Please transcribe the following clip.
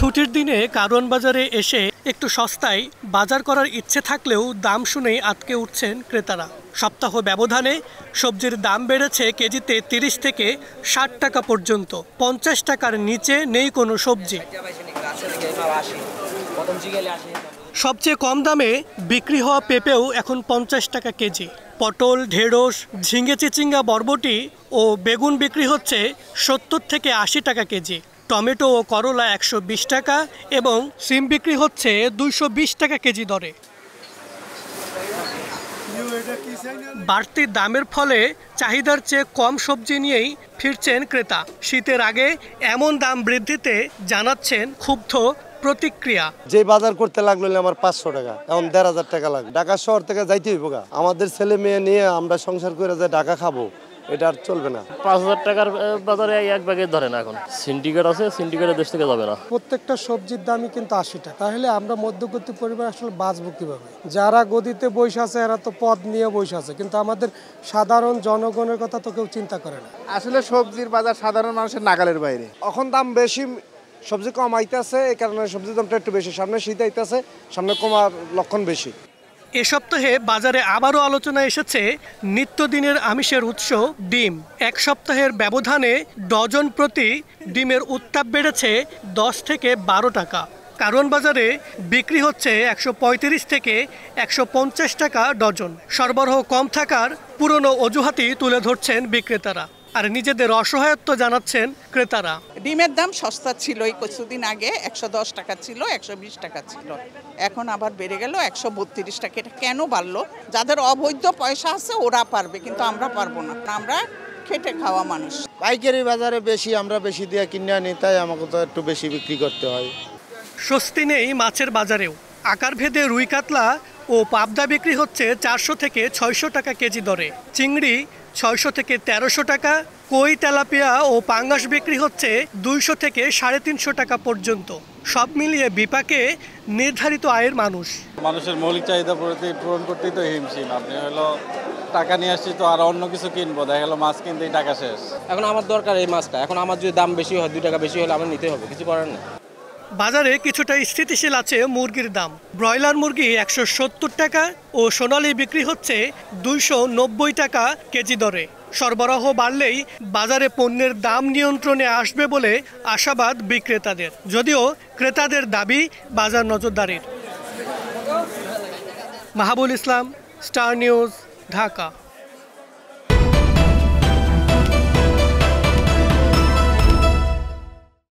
ছুটির দিনে কারওয়ান বাজারে এসে একটু সস্তায় বাজার করার ইচ্ছে থাকলেও দাম শুনেই আটকে উঠছেন ক্রেতারা। সপ্তাহ ব্যবধানে সবজির দাম বেড়েছে কেজিতে ৩০ থেকে ৬০ টাকা পর্যন্ত। ৫০ টাকার নিচে নেই কোনো সবজি। সবচেয়ে কম দামে বিক্রি হওয়া পেঁপেও এখন ৫০ টাকা কেজি। পটল, ঢেঁড়স, ঝিঙে, চিচিঙ্গা, বরবটি ও বেগুন বিক্রি হচ্ছে ৭০ থেকে ৮০ টাকা কেজি। টমেটো ও করলা ১২০ টাকা এবং সিম বিক্রি হচ্ছে ২২০ টাকা কেজি দরে। বাড়তি দামের ফলে চাহিদার চেয়ে কম সবজি নিয়েই ফিরছেন ক্রেতা। শীতের আগে এমন দাম বৃদ্ধিতে জানাচ্ছেন ক্ষুব্ধ প্রতিক্রিয়া। যে বাজার করতে লাগলো আমার ৫০০ টাকা, এখন ১৫০০ টাকা লাগবে। ঢাকা শহর থেকে যাইতে হইব, আমাদের ছেলে মেয়ে নিয়ে আমরা সংসার করে যে ঢাকা খাবো, এটা আর চলবে না। ৫০০০ টাকার বাজারে এক ব্যাগে ধরে না। এখন সিন্ডিকেট আছে, সিন্ডিকেটের দেশ থেকে যাবে না। প্রত্যেকটা সবজির দামই কিন্তু ৮০ টাকা। তাহলে আমরা মধ্যবিত্ত পরিবার আসলে বাঁচবো কিভাবে? যারা গদিতে বসে আছে এরা তো পদ নিয়ে বসে আছে, কিন্তু আমাদের সাধারণ জনগণের কথা তো কেউ চিন্তা করে না। আসলে সবজির বাজার সাধারণ মানুষের নাগালের বাইরে। এখন দাম বেশি, সবজি কম আইতেছে, এই কারণে সবজির দামটা একটু বেশি। সামনে শীত আইতেছে, সামনে কমার লক্ষণ বেশি। এ সপ্তাহে বাজারে আবারও আলোচনা এসেছে নিত্যদিনের আমিষের উৎস ডিম। এক সপ্তাহের ব্যবধানে ডজন প্রতি ডিমের উত্তাপ বেড়েছে ১০ থেকে ১২ টাকা। কারওয়ান বাজারে বিক্রি হচ্ছে ১৩৫ থেকে ১৫০ টাকা ডজন। সরবরাহ কম থাকার পুরনো অজুহাতই তুলে ধরছেন বিক্রেতারা, আর নিজেদের অসহায়ত্ব জানাচ্ছেন ক্রেতারা। ডিমের দাম সস্তা ছিল, এই কিছুদিন আগে ১১০ টাকা ছিল, ১২০ টাকা ছিল, এখন আবার বেড়ে গেল ১৩২ টাকা। এটা কেন বাড়লো? যাদের অবৈধ পয়সা আছে ওরা পারবে, কিন্তু আমরা পারবো না। আমরা খেটে খাওয়া মানুষ। পাইকারি বাজারে বেশি, আমরা বেশি দিয়ে কিনে আনি, তাই আমাকে তো একটু বেশি বিক্রি করতে হয়। স্বস্তি নেই মাছের বাজারেও। আকার ভেদে রুই কাতলা ও পাবদা বিক্রি হচ্ছে ৪০০ থেকে ৬০০ টাকা কেজি দরে। চিংড়ি ৬০০ থেকে ১৩০০ টাকা। কই, তেলাপিয়া ও পাঙ্গাস বিক্রি হচ্ছে ২০০ থেকে ৩৫০ টাকা পর্যন্ত। সব মিলিয়ে বিপাকে নির্ধারিত আয়ের মানুষের মৌলিক চাহিদা পূরণ করতেই তো হিমশিম। আপনি হলো টাকা নিয়ে আসছি তো আর অন্য কিছু কিনবো, দেখা গেলো মাছ কিনতেই টাকা শেষ। এখন আমার দরকার এই মাছটা, এখন আমার যদি দাম বেশি হয়, ২ টাকা বেশি হলে আমার নিতে হবে, কিছু করার না। বাজারে কিছুটা স্থিতিশীল আছে মুরগির দাম। ব্রয়লার মুরগি ১৭০ টাকা ও সোনালী বিক্রি হচ্ছে ২৯০ টাকা কেজি দরে। সরবরাহ বাড়লেই বাজারে পণ্যের দাম নিয়ন্ত্রণে আসবে বলে আশাবাদ বিক্রেতাদের, যদিও ক্রেতাদের দাবি বাজার নজরদারির। মাহাবুল ইসলাম, স্টার নিউজ, ঢাকা।